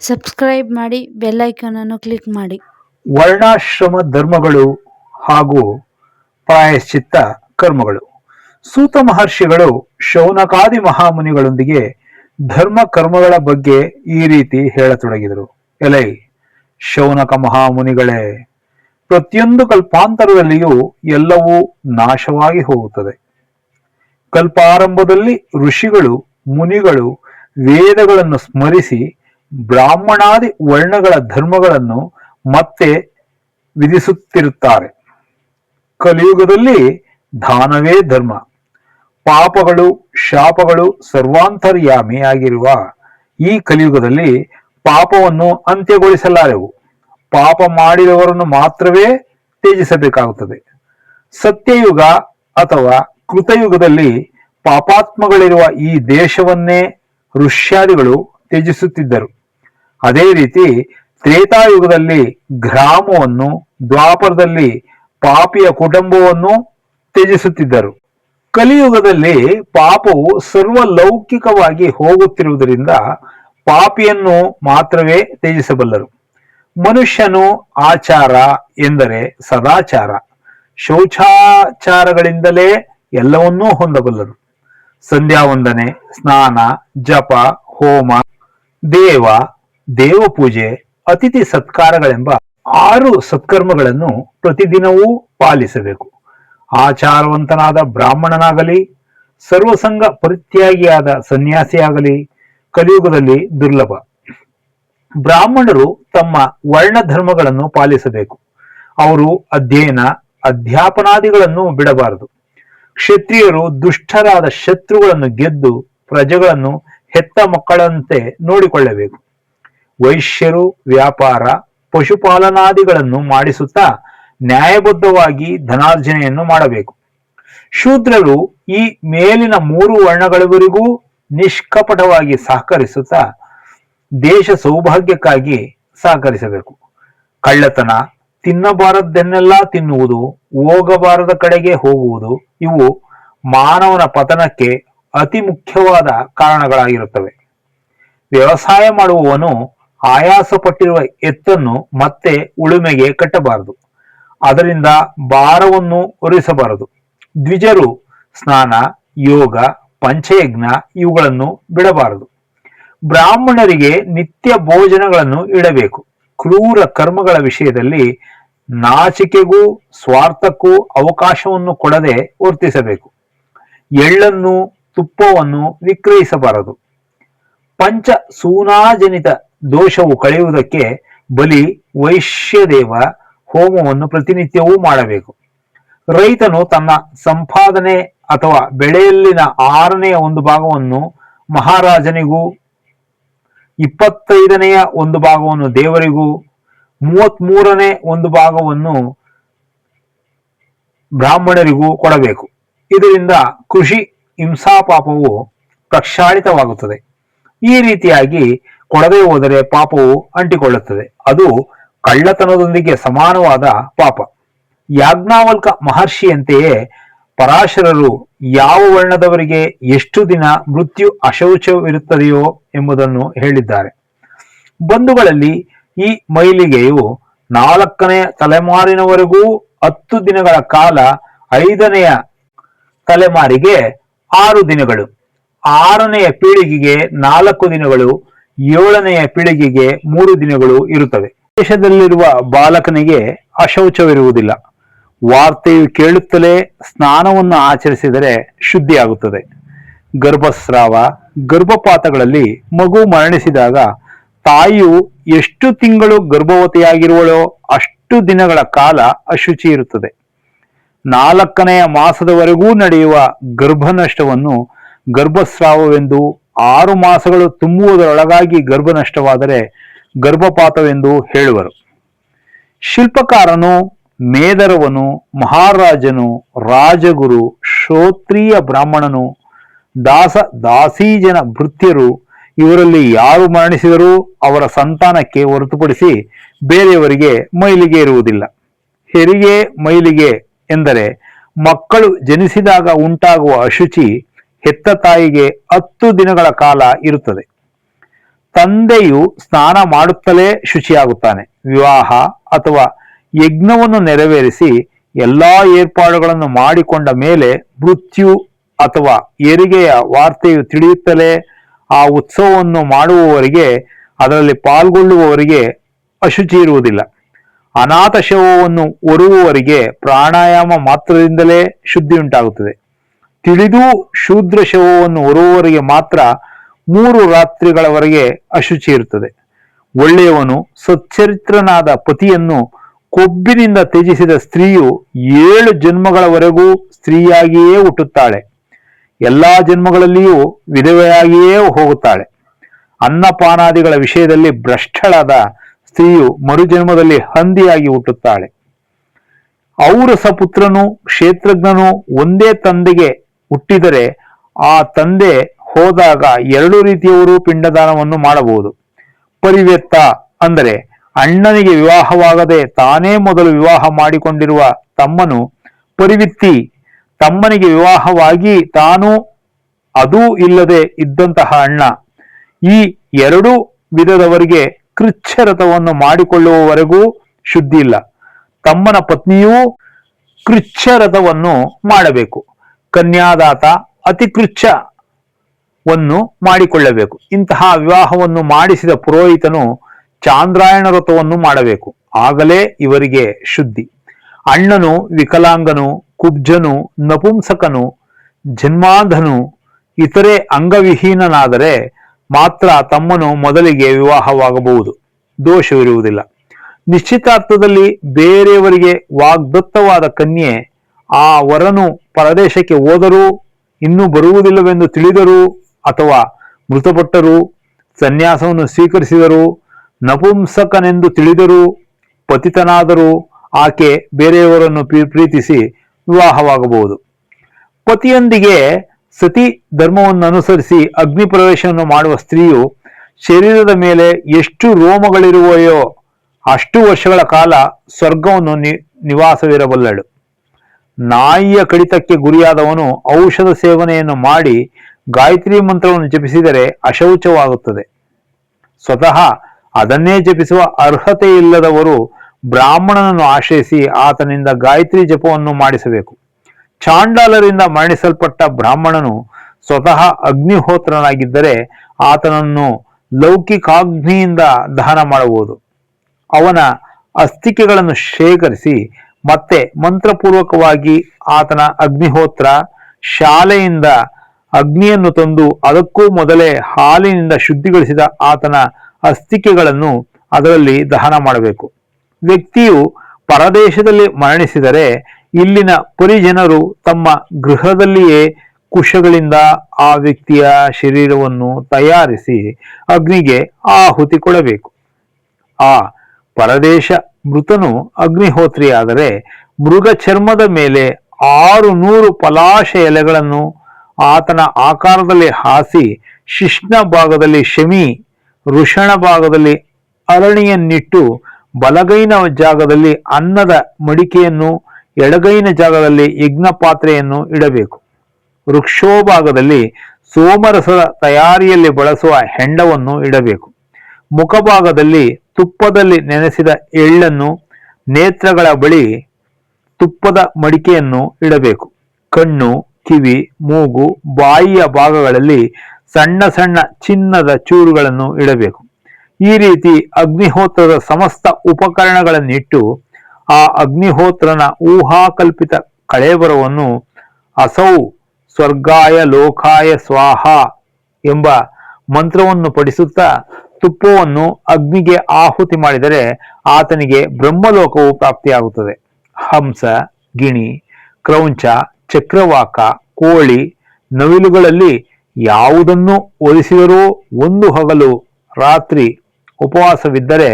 Subscribe ಮಾಡಿ, bell icon ಅನ್ನು click ಮಾಡಿ. ವರ್ಣಾಶ್ರಮ ಧರ್ಮಗಳು ಹಾಗೂ ಪ್ರಾಯಶ್ಚಿತ್ತ ಕರ್ಮಗಳು. ಸೂತ ಮಹರ್ಷಿಗಳು ಶೌನಕಾದಿ ಮಹಾಮುನಿಗಳೊಂದಿಗೆ ಧರ್ಮ ಕರ್ಮಗಳ ಬಗ್ಗೆ ಈ ರೀತಿ ಹೇಳತೊಡಗಿದರು. ಎಲೈ ಶೌನಕ ಮಹಾಮುನಿಗಳೇ, ಪ್ರತಿಯೊಂದು ಕಲ್ಪಾಂತರದಲ್ಲಿಯೂ ಎಲ್ಲವೂ ನಾಶವಾಗಿ ಹೋಗುತ್ತದೆ. ಕಲ್ಪಾರಂಭದಲ್ಲಿ ಋಷಿಗಳು ಮುನಿಗಳು ವೇದಗಳನ್ನು ಸ್ಮರಿಸಿ ಬ್ರಾಹ್ಮಣಾದಿ ವರ್ಣಗಳ ಧರ್ಮಗಳನ್ನು ಮತ್ತೆ ವಿಧಿಸುತ್ತಿರುತ್ತಾರೆ. ಕಲಿಯುಗದಲ್ಲಿ ದಾನವೇ ಧರ್ಮ. ಪಾಪಗಳು ಶಾಪಗಳು ಸರ್ವಾಂತರ್ಯಾಮಿಯಾಗಿರುವ ಈ ಕಲಿಯುಗದಲ್ಲಿ ಪಾಪವನ್ನು ಅಂತ್ಯಗೊಳಿಸಲಾರೆವು. ಪಾಪ ಮಾಡಿದವರನ್ನು ಮಾತ್ರವೇ ತ್ಯಜಿಸಬೇಕಾಗುತ್ತದೆ. ಸತ್ಯಯುಗ ಅಥವಾ ಕೃತಯುಗದಲ್ಲಿ ಪಾಪಾತ್ಮಗಳಿರುವ ಈ ದೇಶವನ್ನೇ ಋಷ್ಯಾದಿಗಳು ತ್ಯಜಿಸುತ್ತಿದ್ದರು. ಅದೇ ರೀತಿ ತ್ರೇತಾಯುಗದಲ್ಲಿ ಗ್ರಾಮವನ್ನು, ದ್ವಾಪರದಲ್ಲಿ ಪಾಪಿಯ ಕುಟುಂಬವನ್ನು ತ್ಯಜಿಸುತ್ತಿದ್ದರು. ಕಲಿಯುಗದಲ್ಲಿ ಪಾಪವು ಸರ್ವಲೌಕಿಕವಾಗಿ ಹೋಗುತ್ತಿರುವುದರಿಂದ ಪಾಪಿಯನ್ನು ಮಾತ್ರವೇ ತ್ಯಜಿಸಬಲ್ಲರು. ಮನುಷ್ಯನು ಆಚಾರ ಎಂದರೆ ಸದಾಚಾರ, ಶೌಚಾಚಾರಗಳಿಂದಲೇ ಎಲ್ಲವನ್ನೂ ಹೊಂದಬಲ್ಲರು. ಸಂಧ್ಯಾವಂದನೆ, ಸ್ನಾನ, ಜಪ, ಹೋಮ, ದೇವ ದೇವಪೂಜೆ, ಅತಿಥಿ ಸತ್ಕಾರಗಳೆಂಬ 6 ಸತ್ಕರ್ಮಗಳನ್ನು ಪ್ರತಿದಿನವೂ ಪಾಲಿಸಬೇಕು. ಆಚಾರವಂತನಾದ ಬ್ರಾಹ್ಮಣನಾಗಲಿ ಸರ್ವಸಂಗ ಪರಿತ್ಯಾಗಿಯಾದ ಸನ್ಯಾಸಿಯಾಗಲಿ ಕಲಿಯುಗದಲ್ಲಿ ದುರ್ಲಭ. ಬ್ರಾಹ್ಮಣರು ತಮ್ಮ ವರ್ಣ ಧರ್ಮಗಳನ್ನು ಪಾಲಿಸಬೇಕು. ಅವರು ಅಧ್ಯಯನ ಅಧ್ಯಾಪನಾದಿಗಳನ್ನು ಬಿಡಬಾರದು. ಕ್ಷತ್ರಿಯರು ದುಷ್ಟರಾದ ಶತ್ರುಗಳನ್ನು ಗೆದ್ದು ಪ್ರಜೆಗಳನ್ನು ಹೆತ್ತ ಮಕ್ಕಳಂತೆ ನೋಡಿಕೊಳ್ಳಬೇಕು. ವೈಶ್ಯರು ವ್ಯಾಪಾರ ಪಶುಪಾಲನಾದಿಗಳನ್ನು ಮಾಡಿಸುತ್ತಾ ನ್ಯಾಯಬದ್ಧವಾಗಿ ಧನಾರ್ಜನೆಯನ್ನು ಮಾಡಬೇಕು. ಶೂದ್ರರು ಈ ಮೇಲಿನ 3 ವರ್ಣಗಳವರೆಗೂ ನಿಷ್ಕಪಟವಾಗಿ ಸಹಕರಿಸುತ್ತಾ ದೇಶ ಸೌಭಾಗ್ಯಕ್ಕಾಗಿ ಸಹಕರಿಸಬೇಕು. ಕಳ್ಳತನ, ತಿನ್ನಬಾರದನ್ನೆಲ್ಲ ತಿನ್ನುವುದು, ಹೋಗಬಾರದ ಕಡೆಗೆ ಹೋಗುವುದು ಇವು ಮಾನವನ ಪತನಕ್ಕೆ ಅತಿ ಮುಖ್ಯವಾದ ಕಾರಣಗಳಾಗಿರುತ್ತವೆ. ವ್ಯವಸಾಯ ಮಾಡುವವನು ಆಯಾಸ ಪಟ್ಟಿರುವ ಎತ್ತನ್ನು ಮತ್ತೆ ಉಳುಮೆಗೆ ಕಟ್ಟಬಾರದು. ಅದರಿಂದ ಭಾರವನ್ನು ಹೊರಿಸಬಾರದು. ದ್ವಿಜರು ಸ್ನಾನ, ಯೋಗ, ಪಂಚಯಜ್ಞ ಇವುಗಳನ್ನು ಬಿಡಬಾರದು. ಬ್ರಾಹ್ಮಣರಿಗೆ ನಿತ್ಯ ಭೋಜನಗಳನ್ನು ಇಡಬೇಕು. ಕ್ರೂರ ಕರ್ಮಗಳ ವಿಷಯದಲ್ಲಿ ನಾಚಿಕೆಗೂ ಸ್ವಾರ್ಥಕ್ಕೂ ಅವಕಾಶವನ್ನು ಕೊಡದೆ ವರ್ತಿಸಬೇಕು. ಎಳ್ಳನ್ನು ತುಪ್ಪವನ್ನು ವಿಕ್ರಯಿಸಬಾರದು. ಪಂಚ ಸೂನಾಜನಿತ ದೋಷವು ಕಳೆಯುವುದಕ್ಕೆ ಬಲಿ ವೈಶ್ಯದೇವ ಹೋಮವನ್ನು ಪ್ರತಿನಿತ್ಯವೂ ಮಾಡಬೇಕು. ರೈತನು ತನ್ನ ಸಂಪಾದನೆ ಅಥವಾ ಬೆಳೆಯಲ್ಲಿನ 6ನೇ 1 ಭಾಗವನ್ನು ಮಹಾರಾಜನಿಗೂ, 25ನೇ 1 ಭಾಗವನ್ನು ದೇವರಿಗೂ, 33ನೇ 1 ಭಾಗವನ್ನು ಬ್ರಾಹ್ಮಣರಿಗೂ ಕೊಡಬೇಕು. ಇದರಿಂದ ಕೃಷಿ ಹಿಂಸಾಪಾಪವು ಪ್ರಕ್ಷಾಳಿತವಾಗುತ್ತದೆ. ಈ ರೀತಿಯಾಗಿ ಕೊಡದೆ ಹೋದರೆ ಪಾಪವು ಅಂಟಿಕೊಳ್ಳುತ್ತದೆ. ಅದು ಕಳ್ಳತನದೊಂದಿಗೆ ಸಮಾನವಾದ ಪಾಪ. ಯಾಜ್ಞವಲ್ಕ ಮಹರ್ಷಿಯಂತೆಯೇ ಪರಾಶರರು ಯಾವ ವರ್ಣದವರಿಗೆ ಎಷ್ಟು ದಿನ ಮೃತ್ಯು ಅಶೌಚವಿರುತ್ತದೆಯೋ ಎಂಬುದನ್ನು ಹೇಳಿದ್ದಾರೆ. ಬಂಧುಗಳಲ್ಲಿ ಈ ಮೈಲಿಗೆಯು 4ನೇ ತಲೆಮಾರಿನವರೆಗೂ 10 ದಿನಗಳ ಕಾಲ, 5ನೇ ತಲೆಮಾರಿಗೆ 6 ದಿನಗಳು, 6ನೇ ಪೀಳಿಗೆಗೆ 4 ದಿನಗಳು, 7ನೇ ಪೀಳಿಗೆಗೆ 3 ದಿನಗಳು ಇರುತ್ತವೆ. ದೇಶದಲ್ಲಿರುವ ಬಾಲಕನಿಗೆ ಅಶೌಚವಿರುವುದಿಲ್ಲ. ವಾರ್ತೆಯು ಕೇಳುತ್ತಲೇ ಸ್ನಾನವನ್ನು ಆಚರಿಸಿದರೆ ಶುದ್ಧಿಯಾಗುತ್ತದೆ. ಗರ್ಭಸ್ರಾವ, ಗರ್ಭಪಾತಗಳಲ್ಲಿ ಮಗು ಮರಣಿಸಿದಾಗ ತಾಯಿಯು ಎಷ್ಟು ತಿಂಗಳು ಗರ್ಭವತಿಯಾಗಿರುವಳೋ ಅಷ್ಟು ದಿನಗಳ ಕಾಲ ಅಶುಚಿ ಇರುತ್ತದೆ. 4ನೇ ಮಾಸದವರೆಗೂ ನಡೆಯುವ ಗರ್ಭನಷ್ಟವನ್ನು ಗರ್ಭಸ್ರಾವವೆಂದು, 6 ಮಾಸಗಳು ತುಂಬುವುದರೊಳಗಾಗಿ ಗರ್ಭನಷ್ಟವಾದರೆ ಗರ್ಭಪಾತವೆಂದು ಹೇಳುವರು. ಶಿಲ್ಪಕಾರನು, ಮೇದರವನು, ಮಹಾರಾಜನು, ರಾಜಗುರು, ಶ್ರೋತ್ರಿಯ ಬ್ರಾಹ್ಮಣನು, ದಾಸ ದಾಸೀಜನ ಭೃತ್ಯರು ಇವರಲ್ಲಿ ಯಾರು ಮರಣಿಸಿದರೂ ಅವರ ಸಂತಾನಕ್ಕೆ ಹೊರತುಪಡಿಸಿ ಬೇರೆಯವರಿಗೆ ಮೈಲಿಗೆ ಇರುವುದಿಲ್ಲ. ಹೆರಿಗೆ ಮೈಲಿಗೆ ಎಂದರೆ ಮಕ್ಕಳು ಜನಿಸಿದಾಗ ಉಂಟಾಗುವ ಅಶುಚಿ ಹೆತ್ತ ತಾಯಿಗೆ 10 ದಿನಗಳ ಕಾಲ ಇರುತ್ತದೆ. ತಂದೆಯು ಸ್ನಾನ ಮಾಡುತ್ತಲೇ ಶುಚಿಯಾಗುತ್ತಾನೆ. ವಿವಾಹ ಅಥವಾ ಯಜ್ಞವನ್ನು ನೆರವೇರಿಸಿ ಎಲ್ಲಾ ಏರ್ಪಾಡುಗಳನ್ನು ಮಾಡಿಕೊಂಡ ಮೇಲೆ ಮೃತ್ಯು ಅಥವಾ ಹೆರಿಗೆಯ ವಾರ್ತೆಯು ತಿಳಿಯುತ್ತಲೇ ಆ ಉತ್ಸವವನ್ನು ಮಾಡುವವರಿಗೆ, ಅದರಲ್ಲಿ ಪಾಲ್ಗೊಳ್ಳುವವರಿಗೆ ಅಶುಚಿ ಇರುವುದಿಲ್ಲ. ಅನಾಥ ಶವವನ್ನು ಹೊರುವವರಿಗೆ ಪ್ರಾಣಾಯಾಮ ಮಾತ್ರದಿಂದಲೇ ಶುದ್ಧಿ ಉಂಟಾಗುತ್ತದೆ. ತಿಳಿದೂ ಶೂದ್ರ ಶವವನ್ನು ಹೊರುವವರಿಗೆ ಮಾತ್ರ 3 ರಾತ್ರಿಗಳವರೆಗೆ ಅಶುಚಿ ಇರುತ್ತದೆ. ಒಳ್ಳೆಯವನು ಸಚ್ಚರಿತ್ರನಾದ ಪತಿಯನ್ನು ಕೊಬ್ಬಿನಿಂದ ತ್ಯಜಿಸಿದ ಸ್ತ್ರೀಯು 7 ಜನ್ಮಗಳವರೆಗೂ ಸ್ತ್ರೀಯಾಗಿಯೇ ಹುಟ್ಟುತ್ತಾಳೆ. ಎಲ್ಲಾ ಜನ್ಮಗಳಲ್ಲಿಯೂ ವಿಧವೆಯಾಗಿಯೇ ಹೋಗುತ್ತಾಳೆ. ಅನ್ನಪಾನಾದಿಗಳ ವಿಷಯದಲ್ಲಿ ಭ್ರಷ್ಟಳಾದ ಸ್ತ್ರೀಯು ಮರುಜನ್ಮದಲ್ಲಿ ಹಂದಿಯಾಗಿ ಹುಟ್ಟುತ್ತಾಳೆ. ಔರಸ ಪುತ್ರನು ಕ್ಷೇತ್ರಜ್ಞನು ಒಂದೇ ತಂದೆಗೆ ಹುಟ್ಟಿದರೆ ಆ ತಂದೆ ಹೋದಾಗ 2 ರೀತಿಯವರು ಪಿಂಡದಾನವನ್ನು ಮಾಡಬಹುದು. ಪರಿವ್ಯತ್ತ ಅಂದರೆ ಅಣ್ಣನಿಗೆ ವಿವಾಹವಾಗದೆ ತಾನೇ ಮೊದಲು ವಿವಾಹ ಮಾಡಿಕೊಂಡಿರುವ ತಮ್ಮನು ಪರಿವಿತ್ತಿ, ತಮ್ಮನಿಗೆ ವಿವಾಹವಾಗಿ ತಾನು ಅದೂ ಇಲ್ಲದೆ ಇದ್ದಂತಹ ಅಣ್ಣ. ಈ 2 ವಿಧದವರಿಗೆ ಕೃಚ್ಛರಥವನ್ನು ಮಾಡಿಕೊಳ್ಳುವವರೆಗೂ ಶುದ್ಧಿ ಇಲ್ಲ. ತಮ್ಮನ ಪತ್ನಿಯೂ ಕೃಚ್ಛರಥವನ್ನು ಮಾಡಬೇಕು. ಕನ್ಯಾದಾತ ಅತಿಕೃಚ್ಛವನ್ನು ಮಾಡಿಕೊಳ್ಳಬೇಕು. ಇಂತಹ ವಿವಾಹವನ್ನು ಮಾಡಿಸಿದ ಪುರೋಹಿತನು ಚಾಂದ್ರಾಯಣ ವ್ರತವನ್ನು ಮಾಡಬೇಕು. ಆಗಲೇ ಇವರಿಗೆ ಶುದ್ಧಿ. ಅಣ್ಣನು ವಿಕಲಾಂಗನು, ಕುಬ್ಜನು, ನಪುಂಸಕನು, ಜನ್ಮಾಂಧನು, ಇತರೆ ಅಂಗವಿಹೀನನಾದರೆ ಮಾತ್ರ ತಮ್ಮನು ಮೊದಲಿಗೆ ವಿವಾಹವಾಗಬಹುದು, ದೋಷವಿರುವುದಿಲ್ಲ. ನಿಶ್ಚಿತಾರ್ಥದಲ್ಲಿ ಬೇರೆಯವರಿಗೆ ವಾಗ್ದತ್ತವಾದ ಕನ್ಯೆ ಆ ವರನು ಪರದೇಶಕ್ಕೆ ಹೋದರೂ, ಇನ್ನೂ ಬರುವುದಿಲ್ಲವೆಂದು ತಿಳಿದರೂ, ಅಥವಾ ಮೃತಪಟ್ಟರೂ, ಸನ್ಯಾಸವನ್ನು ಸ್ವೀಕರಿಸಿದರೂ, ನಪುಂಸಕನೆಂದು ತಿಳಿದರೂ, ಪತಿತನಾದರೂ ಆಕೆ ಬೇರೆಯವರನ್ನು ಪ್ರೀತಿಸಿ ವಿವಾಹವಾಗಬಹುದು. ಪತಿಯೊಂದಿಗೆ ಸತಿ ಧರ್ಮವನ್ನು ಅನುಸರಿಸಿ ಅಗ್ನಿ ಪ್ರವೇಶವನ್ನು ಮಾಡುವ ಸ್ತ್ರೀಯು ಶರೀರದ ಮೇಲೆ ಎಷ್ಟು ರೋಮಗಳಿರುವೆಯೋ ಅಷ್ಟು ವರ್ಷಗಳ ಕಾಲ ಸ್ವರ್ಗವನ್ನು ನಿವಾಸವಿರಬಲ್ಲಳು. ನಾಯಿಯ ಕಡಿತಕ್ಕೆ ಗುರಿಯಾದವನು ಔಷಧ ಸೇವನೆಯನ್ನು ಮಾಡಿ ಗಾಯತ್ರಿ ಮಂತ್ರವನ್ನು ಜಪಿಸಿದರೆ ಅಶೌಚವಾಗುತ್ತದೆ. ಸ್ವತಃ ಅದನ್ನೇ ಜಪಿಸುವ ಅರ್ಹತೆ ಇಲ್ಲದವರು ಬ್ರಾಹ್ಮಣನನ್ನು ಆಶ್ರಯಿಸಿ ಆತನಿಂದ ಗಾಯತ್ರಿ ಜಪವನ್ನು ಮಾಡಿಸಬೇಕು. ಚಾಂಡಾಲರಿಂದ ಮರಣಿಸಲ್ಪಟ್ಟ ಬ್ರಾಹ್ಮಣನು ಸ್ವತಃ ಅಗ್ನಿಹೋತ್ರನಾಗಿದ್ದರೆ ಆತನನ್ನು ಲೌಕಿಕಾಗ್ನಿಯಿಂದ ದಹನ ಮಾಡಬಹುದು. ಅವನ ಅಸ್ಥಿಕೆಗಳನ್ನು ಶೇಖರಿಸಿ ಮತ್ತೆ ಮಂತ್ರಪೂರ್ವಕವಾಗಿ ಆತನ ಅಗ್ನಿಹೋತ್ರ ಶಾಲೆಯಿಂದ ಅಗ್ನಿಯನ್ನು ತಂದು ಅದಕ್ಕೂ ಮೊದಲೇ ಹಾಲಿನಿಂದ ಶುದ್ಧಿಗೊಳಿಸಿದ ಆತನ ಅಸ್ಥಿಕೆಗಳನ್ನು ಅದರಲ್ಲಿ ದಹನ ಮಾಡಬೇಕು. ವ್ಯಕ್ತಿಯು ಪರದೇಶದಲ್ಲಿ ಮರಣಿಸಿದರೆ ಇಲ್ಲಿನ ಪರಿಜನರು ತಮ್ಮ ಗೃಹದಲ್ಲಿಯೇ ಕುಶಗಳಿಂದ ಆ ವ್ಯಕ್ತಿಯ ಶರೀರವನ್ನು ತಯಾರಿಸಿ ಅಗ್ನಿಗೆ ಆಹುತಿ ಕೊಡಬೇಕು. ಆ ಪರದೇಶ ಮೃತನು ಅಗ್ನಿಹೋತ್ರಿಯಾದರೆ ಮೃಗ ಚರ್ಮದ ಮೇಲೆ 600 ಪಲಾಶ ಎಲೆಗಳನ್ನು ಆತನ ಆಕಾರದಲ್ಲಿ ಹಾಸಿ ಶಿಶ್ನ ಭಾಗದಲ್ಲಿ ಶಮಿ, ವೃಷಣ ಭಾಗದಲ್ಲಿ ಅರಣಿಯನ್ನಿಟ್ಟು ಬಲಗೈನ ಜಾಗದಲ್ಲಿ ಅನ್ನದ ಮಡಿಕೆಯನ್ನು, ಎಡಗೈನ ಜಾಗದಲ್ಲಿ ಯಜ್ಞ ಪಾತ್ರೆಯನ್ನು ಇಡಬೇಕು. ವೃಕ್ಷೋಭಾಗದಲ್ಲಿ ಸೋಮರಸದ ತಯಾರಿಯಲ್ಲಿ ಬಳಸುವ ಹೆಂಡವನ್ನು ಇಡಬೇಕು. ಮುಖಭಾಗದಲ್ಲಿ ತುಪ್ಪದಲ್ಲಿ ನೆನೆಸಿದ ಎಳ್ಳನ್ನು, ನೇತ್ರಗಳ ಬಳಿ ತುಪ್ಪದ ಮಡಿಕೆಯನ್ನು ಇಡಬೇಕು. ಕಣ್ಣು, ಕಿವಿ, ಮೂಗು, ಬಾಯಿಯ ಭಾಗಗಳಲ್ಲಿ ಸಣ್ಣ ಸಣ್ಣ ಚಿನ್ನದ ಚೂರುಗಳನ್ನು ಇಡಬೇಕು. ಈ ರೀತಿ ಅಗ್ನಿಹೋತ್ರದ ಸಮಸ್ತ ಉಪಕರಣಗಳನ್ನಿಟ್ಟು ಆ ಅಗ್ನಿಹೋತ್ರನ ಊಹಾಕಲ್ಪಿತ ಕಳೇಬರವನ್ನು ಅಸೌ ಸ್ವರ್ಗಾಯ ಲೋಕಾಯ ಸ್ವಾಹ ಎಂಬ ಮಂತ್ರವನ್ನು ಪಠಿಸುತ್ತಾ ತುಪ್ಪವನ್ನು ಅಗ್ನಿಗೆ ಆಹುತಿ ಮಾಡಿದರೆ ಆತನಿಗೆ ಬ್ರಹ್ಮಲೋಕವು ಪ್ರಾಪ್ತಿಯಾಗುತ್ತದೆ. ಹಂಸ, ಗಿಣಿ, ಕ್ರೌಂಚ, ಚಕ್ರವಾಕ, ಕೋಳಿ, ನವಿಲುಗಳಲ್ಲಿ ಯಾವುದನ್ನು ಒಲಿಸಿದರೂ 1 ಹಗಲು ರಾತ್ರಿ ಉಪವಾಸವಿದ್ದರೆ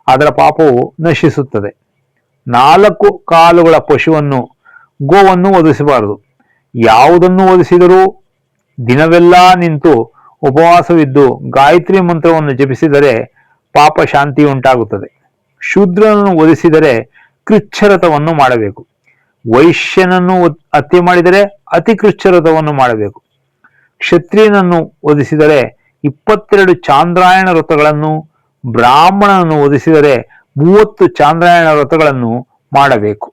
ಅದರ ಪಾಪವು ನಶಿಸುತ್ತದೆ. 4 ಕಾಲುಗಳ ಪಶುವನ್ನು, ಗೋವನ್ನು ವಧಿಸಬಾರದು. ಯಾವುದನ್ನು ವಧಿಸಿದರೂ ದಿನವೆಲ್ಲ ನಿಂತು ಉಪವಾಸವಿದ್ದು ಗಾಯತ್ರಿ ಮಂತ್ರವನ್ನು ಜಪಿಸಿದರೆ ಪಾಪ ಶಾಂತಿ ಉಂಟಾಗುತ್ತದೆ. ಶೂದ್ರನನ್ನು ವಧಿಸಿದರೆ ಕೃಚ್ಛರಥವನ್ನು ಮಾಡಬೇಕು. ವೈಶ್ಯನನ್ನು ಹತ್ಯೆ ಮಾಡಿದರೆ ಅತಿ ಕೃಚ್ಛರಥವನ್ನು ಮಾಡಬೇಕು. ಕ್ಷತ್ರಿಯನನ್ನು ವಧಿಸಿದರೆ 22 ಚಾಂದ್ರಾಯಣ ವ್ರತಗಳನ್ನು, ಬ್ರಾಹ್ಮಣನನ್ನು ವಧಿಸಿದರೆ 30 ಚಾಂದ್ರಾಯಣ ವ್ರತಗಳನ್ನು ಮಾಡಬೇಕು.